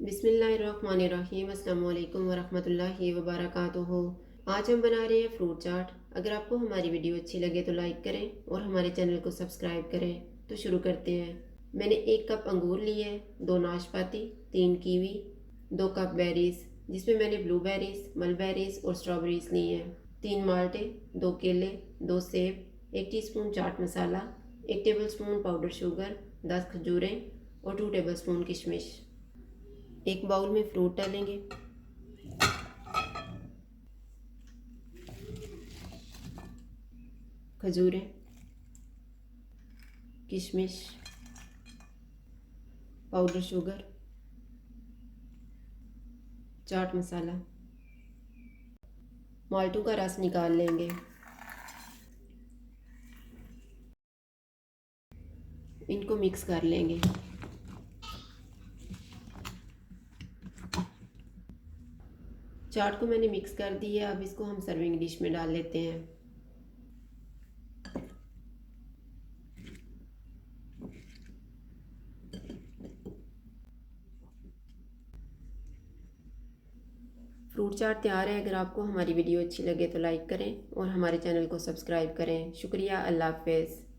बिस्मिल्लाहिर्रहमानिर्रहीम अस्सलाम वालेकुम वरहमतुल्लाहि वबरकातुहू। आज हम बना रहे हैं फ्रूट चाट। अगर आपको हमारी वीडियो अच्छी लगे तो लाइक करें और हमारे चैनल को सब्सक्राइब करें। तो शुरू करते हैं। मैंने 1 कप अंगूर लिए हैं, 2 नाशपाती, 3 कीवी, 2 कप बेरीज जिसमें मैंने ब्लूबेरीज, मलबेरीज और स्ट्रॉबेरीज ली हैं, 3 माल्टे, 2 केले, 2 सेब, 1 teaspoon chaat masala, 1 tablespoon powder sugar, 10 खजूरें और 2 टेबलस्पून किशमिश। एक बाउल में फ्रूट डालेंगे। खजूरें, किशमिश, पाउडर शुगर, चाट मसाला, माल्टों का रस निकाल लेंगे। इनको मिक्स कर लेंगे। चाट को मैंने मिक्स कर दिया। अब इसको हम सर्विंग डिश में डाल लेते हैं। फ्रूट चाट तैयार है। अगर आपको हमारी वीडियो अच्छी लगे तो लाइक करें और हमारे चैनल को सब्सक्राइब करें। शुक्रिया। अल्लाह हाफ़िज़।